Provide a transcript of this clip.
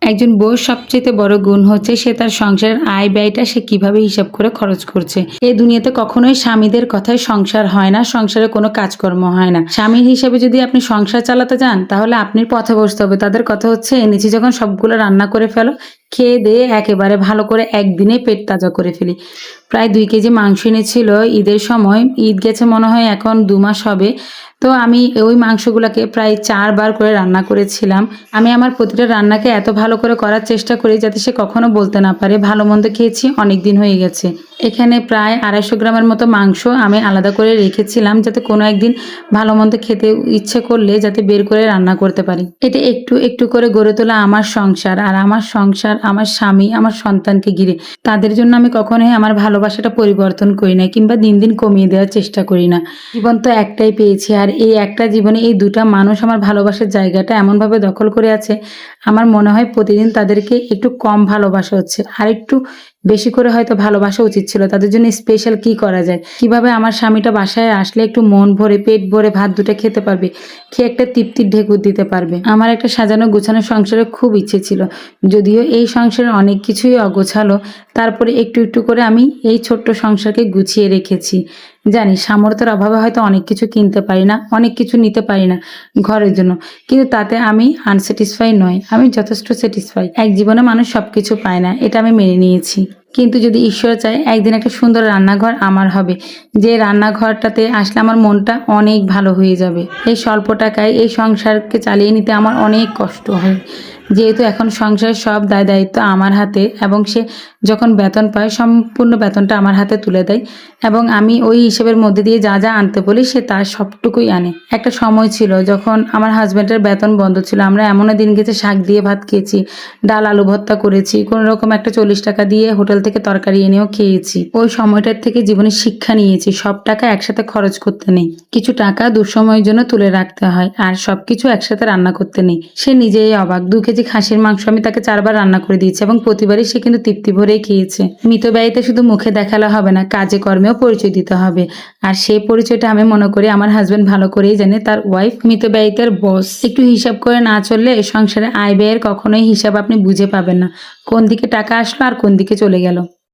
একজন বউয়ের সবচেয়ে বড় গুণ হচ্ছে সে তার সংসারের আয় ব্যয়টা সে কিভাবে হিসাব করে খরচ করছে। এই দুনিয়াতে কখনোই স্বামীদের কথায় সংসার হয় না, সংসারে কোনো কাজকর্ম হয় না। স্বামীর হিসেবে যদি আপনি সংসার চালাতে যান তাহলে আপনি পথে বসতে হবে। তাদের কথা হচ্ছে এনেছি যখন সবগুলো রান্না করে ফেলো, খেয়ে দিয়ে একেবারে ভালো করে একদিনে পেট তাজা করে ফেলি। প্রায় 2 কেজি মাংস এনেছিল ঈদের সময়। ঈদ গেছে মনে হয় এখন 2 মাস হবে। তো আমি ওই মাংসগুলাকে প্রায় 4 বার করে রান্না করেছিলাম। আমি আমার প্রতিটা রান্নাকে এত ভালো করে করার চেষ্টা করি যাতে সে কখনো বলতে না পারে ভালো মন্দ খেয়েছি, অনেক দিন হয়ে গেছে। এখানে প্রায় 250 গ্রামের মতো মাংস আমি আলাদা করে রেখেছিলাম যাতে কোনো একদিন ভালো মন্দ খেতে ইচ্ছে করলে যাতে বের করে রান্না করতে পারি। এটা একটু একটু করে গড়ে তোলা আমার সংসার, আর আমার সংসার আমার স্বামী আমার সন্তানকে ঘিরে। তাদের জন্য আমি কখনোই আমার ভালোবাসাটা পরিবর্তন করি না কিংবা দিন দিন কমিয়ে দেওয়ার চেষ্টা করি না। জীবন তো একটাই পেয়েছি, আর এই একটা জীবনে এই 2টা মানুষ আমার ভালোবাসার জায়গাটা এমনভাবে দখল করে আছে, আমার মনে হয় প্রতিদিন তাদেরকে একটু কম ভালোবাসা হচ্ছে, আর একটু বেশি করে হয়তো ভালোবাসা উচিত ছিল। তাদের জন্য স্পেশাল কি করা যায়, কিভাবে আমার স্বামীটা বাসায় আসলে একটু মন ভরে পেট ভরে ভাত দুটো খেতে পারবে, খেয়ে একটা তৃপ্তির ঢেকুর দিতে পারবে। আমার একটা সাজানো গোছানো সংসারে খুব ইচ্ছে ছিল, যদিও এই সংসারে অনেক কিছুই অগোছালো, তারপরে একটু একটু করে আমি এই ছোট্ট সংসারকে গুছিয়ে রেখেছি। জানি সামর্থ্যের অভাবে হয়তো অনেক কিছু কিনতে পারি না, অনেক কিছু নিতে পারি না ঘরের জন্য, কিন্তু তাতে আমি আনস্যাটিসফাই নয়, আমি যথেষ্ট স্যাটিসফাই। এক জীবনে মানুষ সবকিছু পায় না, এটা আমি মেনে নিয়েছি। কিন্তু যদি ঈশ্বর চায় একদিন একটা সুন্দর রান্নাঘর আমার হবে, যে রান্নাঘরটাতে আসলে আমার মনটা অনেক ভালো হয়ে যাবে। এই স্বল্প টাকায় এই সংসারকে চালিয়ে নিতে আমার অনেক কষ্ট হয়, যেহেতু এখন সংসারের সব দায় দায়িত্ব আমার হাতে, এবং সে যখন বেতন পায় সম্পূর্ণ বেতনটা আমার হাতে তুলে দেয়, এবং আমি ওই হিসেবের মধ্যে দিয়ে যা যা আনতে বলি সে তার সবটুকুই আনে। একটা সময় ছিল যখন আমার হাজব্যান্ডের বেতন বন্ধ ছিল, আমরা এমনও দিন গেছে শাক দিয়ে ভাত খেয়েছি, ডাল আলু ভর্তা করেছি, কোনো রকম একটা 40 টাকা দিয়ে হোটেল থেকে তরকারি এনেও খেয়েছি। ওই সময়টার থেকে জীবনের শিক্ষা নিয়েছি, সব টাকা একসাথে খরচ করতে নেই, কিছু টাকা দুঃসময়ের জন্য তুলে রাখতে হয়, আর সবকিছু একসাথে রান্না করতে নেই। সে নিজেই অবাক, 2 কেজি খাসির মাংস আমি তাকে 4 বার রান্না করে দিয়েছি, এবং প্রতিবারই সে কিন্তু তৃপ্তি ভরেই খেয়েছে। মিতব্যয়িতা শুধু মুখে দেখালে হবে না, কাজে কর্মেও পরিচয় দিতে হবে, আর সেই পরিচয়টা আমি মনে করি আমার হাজবেন্ড ভালো করেই জানে। তার ওয়াইফ মিতব্যয়িতার বস। একটু হিসাব করে না চললে সংসারে আয় ব্যয়ের কখনোই হিসাব আপনি বুঝে পাবেন না, কোন দিকে টাকা আসলো আর কোন দিকে চলে গেল।